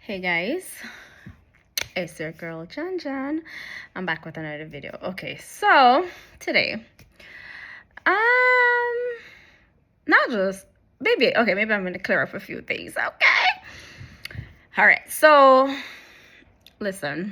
Hey guys, it's your girl Jan. I'm back with another video. Okay, so today, um, not just maybe maybe I'm gonna clear up a few things. Okay, all right. So listen,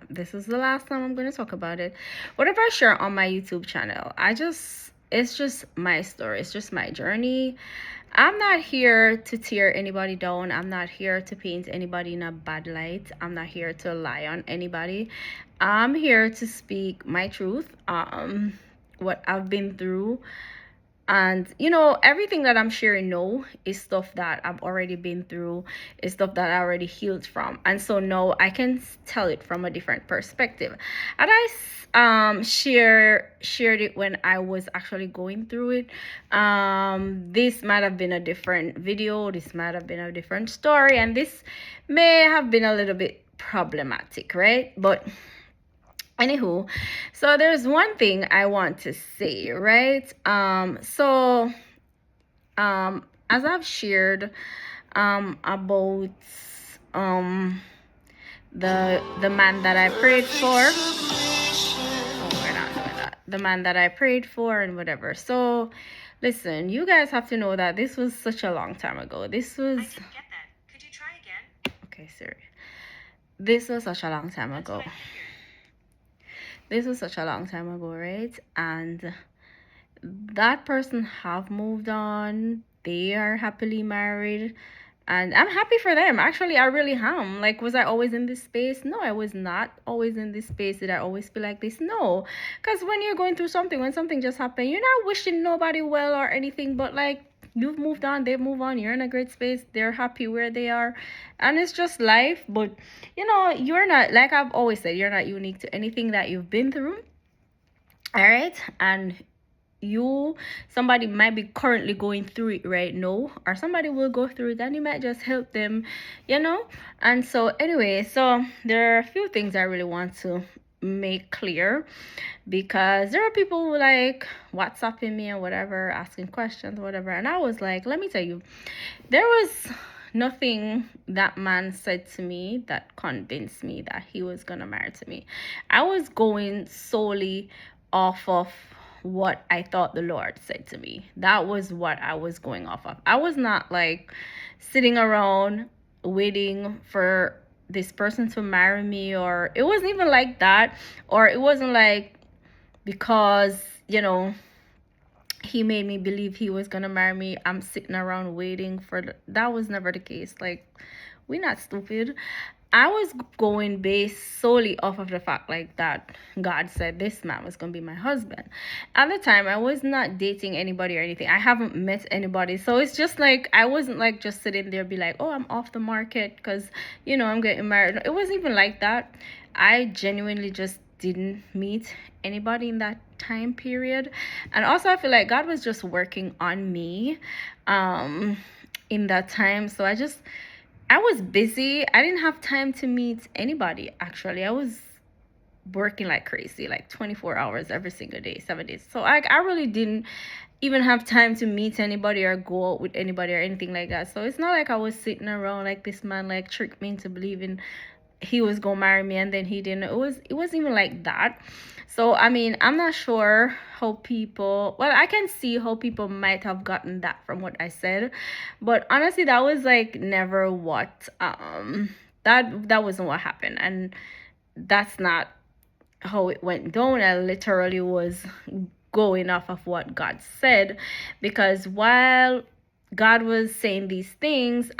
this is the last time I'm gonna talk about it. Whatever I share on my YouTube channel, it's just my story. It's just my journey. I'm not here to tear anybody down. I'm not here to paint anybody in a bad light. I'm not here to lie on anybody. I'm here to speak my truth, what I've been through, and everything that I'm sharing now is stuff that I've already been through, is stuff that I already healed from. And so now I can tell it from a different perspective. And I shared it when I was actually going through it. This might have been a different video, this might have been a different story, and this may have been a little bit problematic, right? But anywho, so there's one thing I want to say, right? As I've shared about the man that I prayed for. Oh, we're not doing that. The man that I prayed for and whatever. So listen, you guys have to know that this was such a long time ago. This was, I didn't get that. Could you try again? okay, sorry. This was such a long time ago. This was such a long time ago, right? And that person have moved on. They are happily married, and I'm happy for them. Actually, I really am. Like, was I always in this space? No, I was not always in this space. Did I always feel like this? No, because when you're going through something, when something just happened, you're not wishing nobody well or anything, but like, you've moved on, they've moved on, you're in a great space, they're happy where they are, and it's just life. But you're not, like I've always said, you're not unique to anything that you've been through. All right. And somebody might be currently going through it right now, or somebody will go through it, and you might just help them. And so anyway, so there are a few things I really want to make clear, because there are people who like WhatsApping me and whatever, asking questions, whatever, and I was like, let me tell you, there was nothing that man said to me that convinced me that he was gonna marry to me. I was going solely off of what I thought the Lord said to me. That was what I was going off of. I was not like sitting around waiting for this person to marry me, or it wasn't even like that, or it wasn't like because he made me believe he was gonna marry me, I'm sitting around waiting for that was never the case. Like, we're not stupid. I was going based solely off of the fact like that God said this man was gonna be my husband. At the time, I was not dating anybody or anything. I haven't met anybody, so it's just like I wasn't like just sitting there be like, oh, I'm off the market because I'm getting married. It wasn't even like that. I genuinely just didn't meet anybody in that time period. And also, I feel like God was just working on me in that time. So I was busy. I didn't have time to meet anybody. Actually, I was working like crazy, like 24 hours every single day, 7 days. So I really didn't even have time to meet anybody or go out with anybody or anything like that. So it's not like I was sitting around like this man like tricked me into believing he was gonna marry me and then he didn't. It wasn't even like that. So I mean, I'm not sure how people, well, I can see how people might have gotten that from what I said, but honestly, that was like never what that wasn't what happened, and that's not how it went down. I literally was going off of what God said, because while God was saying these things,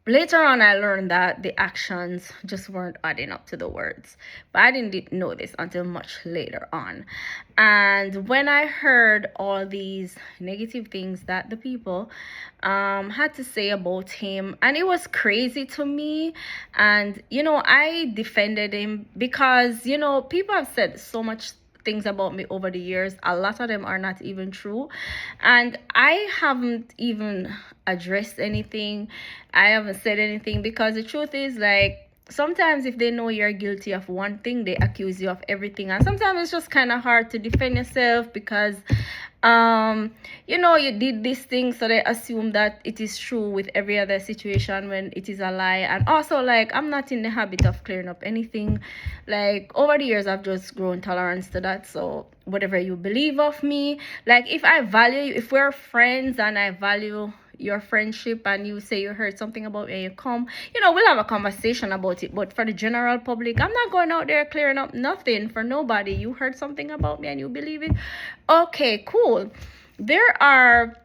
later on I learned that the actions just weren't adding up to the words. But I didn't know this until much later on. And when I heard all these negative things that the people had to say about him, and it was crazy to me. And I defended him because people have said so much things about me over the years. A lot of them are not even true, and I haven't even addressed anything. I haven't said anything, because the truth is, like, sometimes if they know you're guilty of one thing, they accuse you of everything, and sometimes it's just kind of hard to defend yourself because you did this thing, so they assume that it is true with every other situation when it is a lie. And also, like, I'm not in the habit of clearing up anything. Like, over the years I've just grown tolerance to that. So whatever you believe of me, like, if we're friends and I value your friendship and you say you heard something about me and you come, we'll have a conversation about it. But for the general public, I'm not going out there clearing up nothing for nobody. You heard something about me and you believe it, okay, cool. There are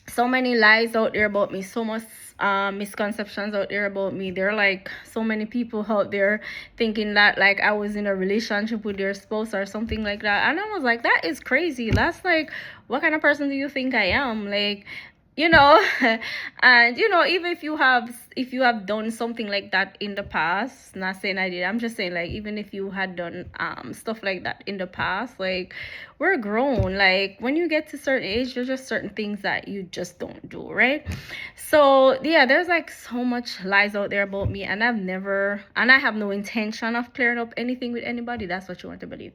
so many lies out there about me, so much misconceptions out there about me. There are like so many people out there thinking that like I was in a relationship with their spouse or something like that, and I was like, that is crazy. That's like, what kind of person do you think I am? Like, and even if you have done something like that in the past, not saying I did, I'm just saying, like, even if you had done stuff like that in the past, like, we're grown. Like, when you get to certain age, there's just certain things that you just don't do, right? So yeah, there's like so much lies out there about me, and I have no intention of clearing up anything with anybody. That's what you want to believe,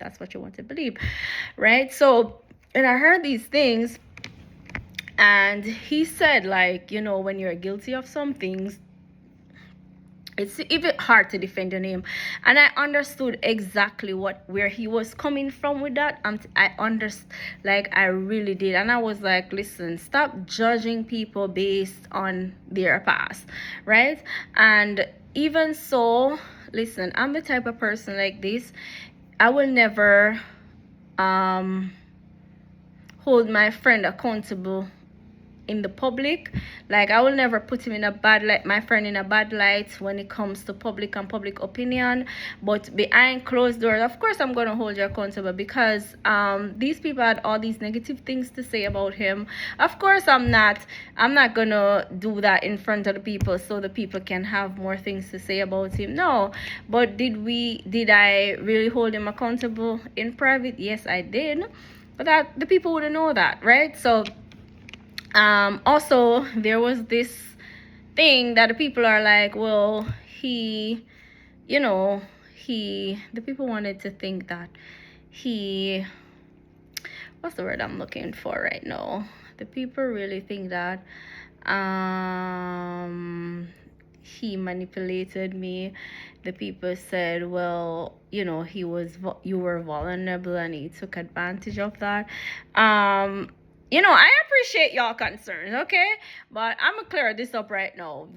right? So, and I heard these things, and he said, like, when you're guilty of some things, it's even hard to defend your name. And I understood exactly where he was coming from with that. I understood, like, I really did. And I was like, listen, stop judging people based on their past, right? And even so, listen, I'm the type of person like this. I will never hold my friend accountable in the public. Like, I will never put him in a bad light, my friend in a bad light, when it comes to public and public opinion. But behind closed doors, of course, I'm gonna hold you accountable, because these people had all these negative things to say about him. Of course, I'm not gonna do that in front of the people so the people can have more things to say about him. No. But did I really hold him accountable in private? Yes, I did. But that the people wouldn't know that, right? So also, there was this thing that the people are like, well, the people wanted to think that what's the word I'm looking for right now? The people really think that he manipulated me. The people said, well, you were vulnerable and he took advantage of that. I appreciate y'all concerns, okay? But I'm gonna clear this up right now.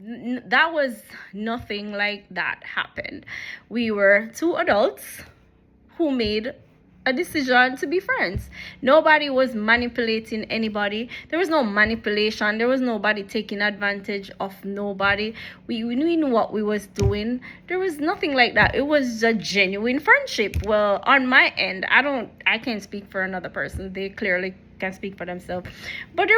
That was nothing like that happened. We were two adults who made a decision to be friends. Nobody was manipulating anybody. There was no manipulation. There was nobody taking advantage of nobody. We knew what we was doing. There was nothing like that. It was a genuine friendship. Well, on my end, I can't speak for another person. They clearly can speak for themselves. But it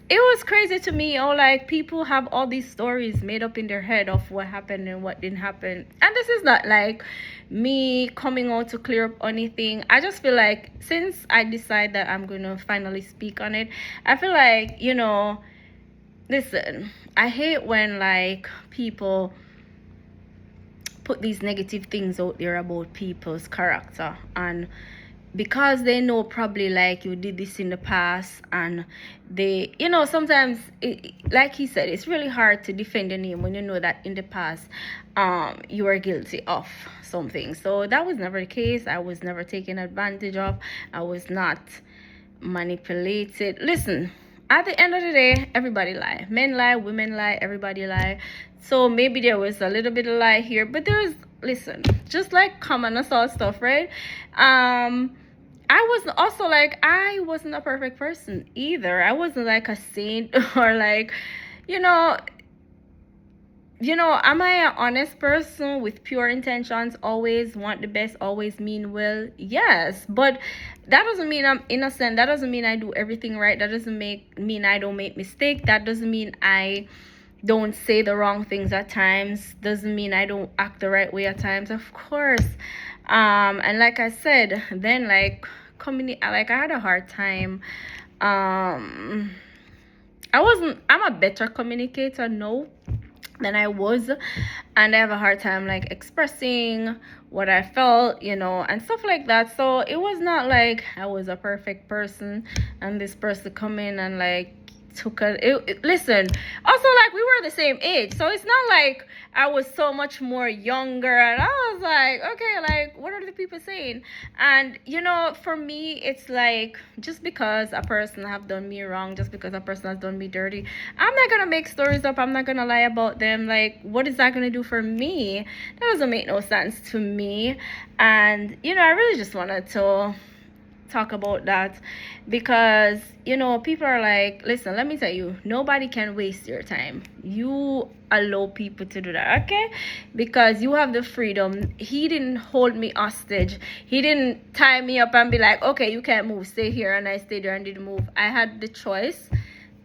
was crazy to me. Like, people have all these stories made up in their head of what happened and what didn't happen. And this is not like me coming out to clear up anything. I just feel like, since I decide that I'm gonna finally speak on it, I feel like, listen, I hate when like people put these negative things out there about people's character, and because they know probably like you did this in the past, and they sometimes like he said, it's really hard to defend your name when you know that in the past you were guilty of something. So that was never the case. I was never taken advantage of. I was not manipulated. Listen, at the end of the day, everybody lie. Men lie, women lie, everybody lie. So maybe there was a little bit of lie here, but listen, just like common assault stuff, right? I wasn't a perfect person either. I wasn't like a saint or like, am I an honest person with pure intentions, always want the best, always mean well? Yes. But that doesn't mean I'm innocent. That doesn't mean I do everything right. That doesn't mean I don't make mistakes. That doesn't mean I don't say the wrong things at times. Doesn't mean I don't act the right way at times. Of course. And like I said, then like I had a hard time. I'm a better communicator, no, than I was, and I have a hard time like expressing what I felt, and stuff like that. So it was not like I was a perfect person and this person come in and like took listen, also like we were the same age, so it's not like I was so much more younger, and I was like, okay, like what are the people saying? And for me, it's like, just because a person have done me wrong, just because a person has done me dirty, I'm not gonna make stories up, I'm not gonna lie about them. Like, what is that gonna do for me? That doesn't make no sense to me. And I really just wanted to talk about that, because people are like, listen, let me tell you, nobody can waste your time. You allow people to do that, okay? Because you have the freedom. He didn't hold me hostage. He didn't tie me up and be like, okay, you can't move, stay here. And I stayed there and didn't move. I had the choice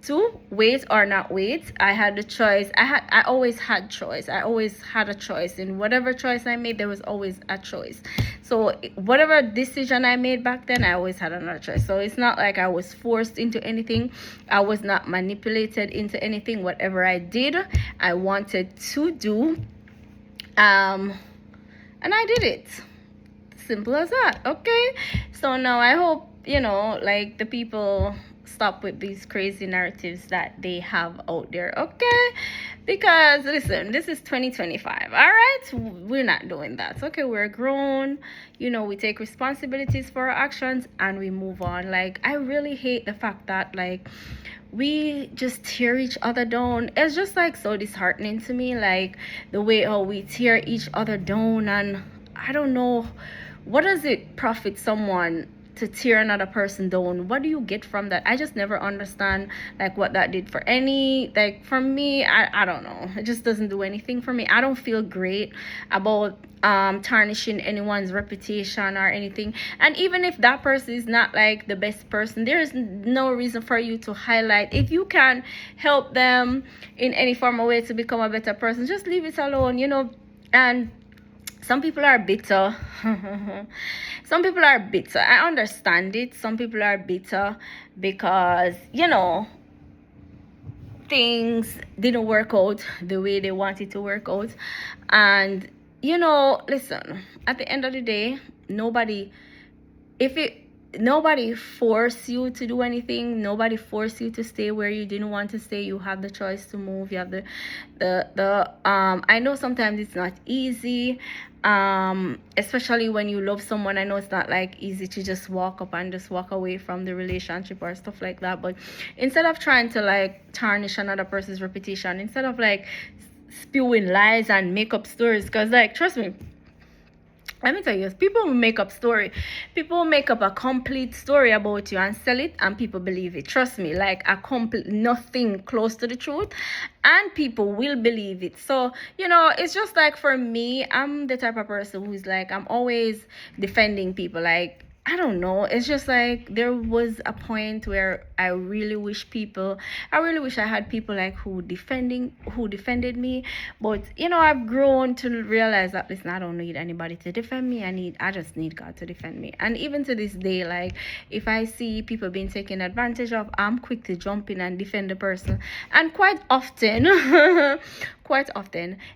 to wait or not wait. I had the choice. I always had choice. I always had a choice. In whatever choice I made, there was always a choice. So whatever decision I made back then, I always had another choice. So it's not like I was forced into anything. I was not manipulated into anything. Whatever I did, I wanted to do, and I did it. Simple as that. Okay, so now I hope like the people stop with these crazy narratives that they have out there, okay? Because listen, this is 2025, all right? We're not doing that, okay? We're grown, we take responsibilities for our actions and we move on. Like, I really hate the fact that like we just tear each other down. It's just like so disheartening to me, like the way how we tear each other down. And I don't know, what does it profit someone to tear another person down? What do you get from that? I just never understand like what that did for for me. I don't know, it just doesn't do anything for me. I don't feel great about tarnishing anyone's reputation or anything. And even if that person is not like the best person, there is no reason for you to highlight. If you can help them in any form or way to become a better person, just leave it alone. And some people are bitter. Some people are bitter. I understand it. Some people are bitter because things didn't work out the way they wanted to work out. And listen, at the end of the day, nobody forced you to do anything. Nobody forced you to stay where you didn't want to stay. You have the choice to move. You have the I know sometimes it's not easy, especially when you love someone. I know it's not like easy to just walk up and just walk away from the relationship or stuff like that. But instead of trying to like tarnish another person's reputation, instead of like spewing lies and make up stories, because like, trust me, let me tell you, people will make up story. People will make up a complete story about you and sell it, and people believe it. Trust me, like a complete nothing close to the truth, and people will believe it. So it's just like, for me, I'm the type of person who's like, I'm always defending people. Like, I don't know, it's just like there was a point where I really wish I had people like who defended me. But I've grown to realize that, listen, I don't need anybody to defend me. I just need God to defend me. And even to this day, like, if I see people being taken advantage of, I'm quick to jump in and defend the person. And quite often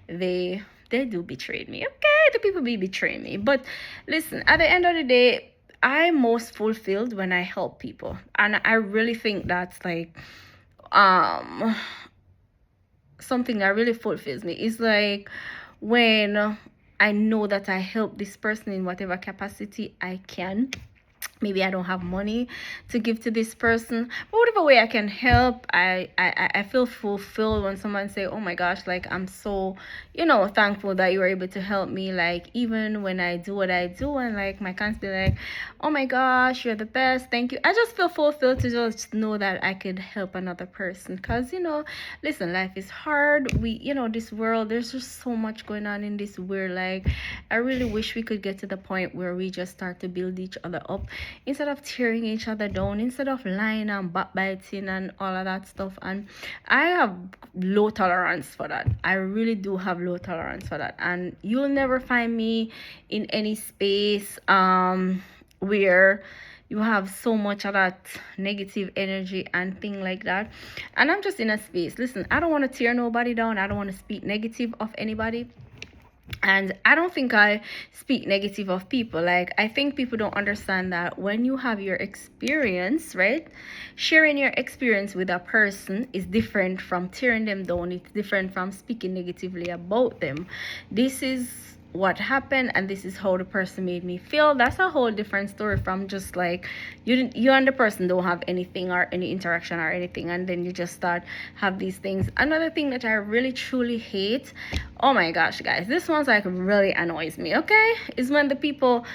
they do betray me, okay? The people be betraying me. But listen, at the end of the day, I'm most fulfilled when I help people. And I really think that's like something that really fulfills me. It's like when I know that I help this person in whatever capacity I can. Maybe I don't have money to give to this person, but whatever way I can help, I feel fulfilled when someone say, oh my gosh, like, I'm so thankful that you were able to help me. Like, even when I do what I do, and like my cons be like, oh my gosh, you're the best, thank you. I just feel fulfilled to just know that I could help another person. Because listen, life is hard. This world, there's just so much going on in this world. Like, I really wish we could get to the point where we just start to build each other up, instead of tearing each other down, instead of lying and backbiting and all of that stuff. And I have low tolerance for that. I really do have low tolerance for that. And you'll never find me in any space where you have so much of that negative energy and thing like that. And I'm just in a space. Listen, I don't want to tear nobody down. I don't want to speak negative of anybody. And I don't think I speak negative of people. Like, I think people don't understand that when you have your experience, right, sharing your experience with a person is different from tearing them down. It's different from speaking negatively about them. This is what happened and this is how the person made me feel. That's a whole different story from just like you and the person don't have anything or any interaction or anything, and then you just start have these things. Another thing that I really truly hate, oh my gosh guys, this one's like really annoys me, okay, is when the people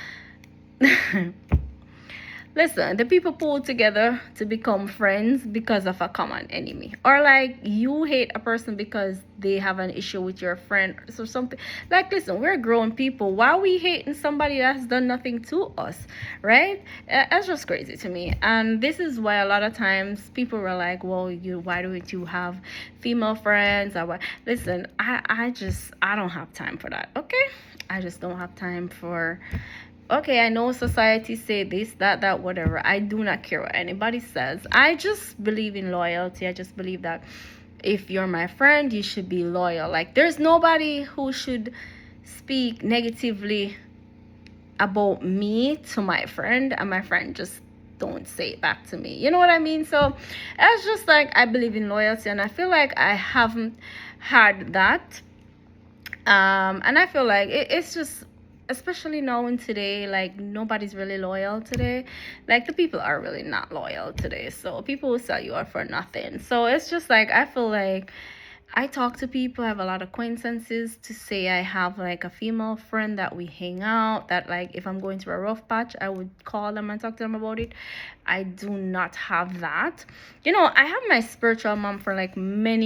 listen, the people pull together to become friends because of a common enemy, or like you hate a person because they have an issue with your friend or something. Like, listen, we're grown people. Why are we hating somebody that's done nothing to us, right? That's just crazy to me. And this is why a lot of times people were like, well, why don't you have female friends or what? Listen, I don't have time for that, okay? I just don't have time for, okay, I know society say this, that, whatever. I do not care what anybody says. I just believe in loyalty. I just believe that if you're my friend, you should be loyal. Like, there's nobody who should speak negatively about me to my friend, and my friend just don't say it back to me. You know what I mean? So it's just like, I believe in loyalty, and I feel like I haven't had that. And I feel like it's just, especially now in today, like nobody's really loyal today. Like, the people are really not loyal today, so people will sell you out for nothing. So it's just like, I feel like I talk to people, I have a lot of acquaintances. To say I have like a female friend that we hang out, that like if I'm going through a rough patch, I would call them and talk to them about it. I do not have that. You know, I have my spiritual mom for like many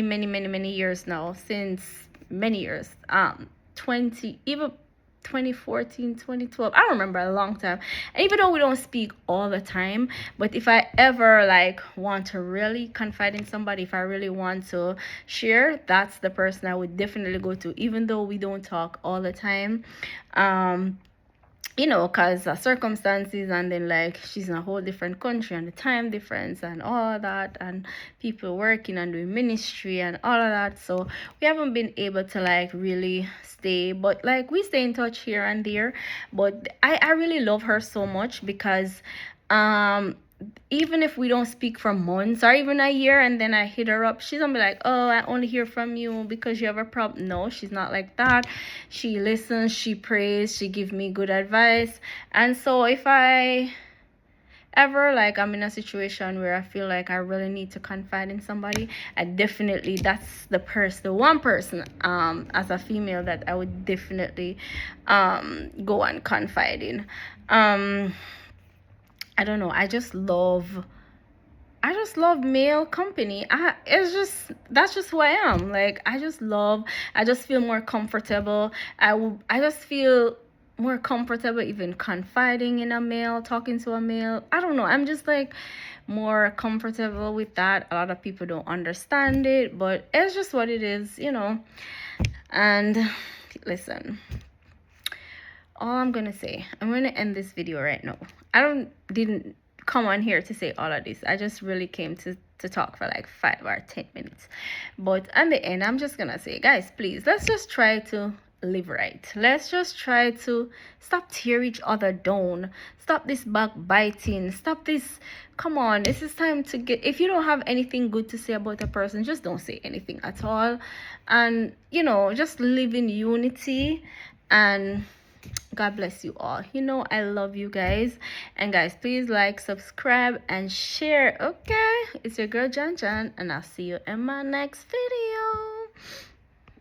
years now, since many years, 2014, 2012, I don't remember, a long time. And even though we don't speak all the time, but if I ever like want to really confide in somebody, if I really want to share, that's the person I would definitely go to, even though we don't talk all the time. You know, because circumstances, and then like she's in a whole different country, and the time difference and all that, and people working and doing ministry and all of that. So we haven't been able to like really stay, but like we stay in touch here and there. But I really love her so much, because even if we don't speak for months or even a year, and then I hit her up, she's gonna be like, oh, I only hear from you because you have a problem. No, she's not like that. She listens, she prays, she gives me good advice. And so if I ever like I'm in a situation where I feel like I really need to confide in somebody, I definitely, that's the one person as a female that I would definitely go and confide in. I don't know, I just love male company. That's just who I am. Like, I just feel more comfortable. I just feel more comfortable even confiding in a male, talking to a male. I don't know, I'm just like more comfortable with that. A lot of people don't understand it, but it's just what it is, you know. And listen, all I'm gonna say, I'm gonna end this video right now. Didn't come on here to say all of this. I just really came to talk for like 5 or 10 minutes. But at the end, I'm just gonna say, guys, please, let's just try to live right. Let's just try to stop tear each other down. Stop this backbiting. Stop this. Come on, this is time to get, if you don't have anything good to say about a person, just don't say anything at all. And you know, just live in unity. And God bless you all. You know, I love you guys. And guys, please like, subscribe, and share. Okay, it's your girl Jan, and I'll see you in my next video.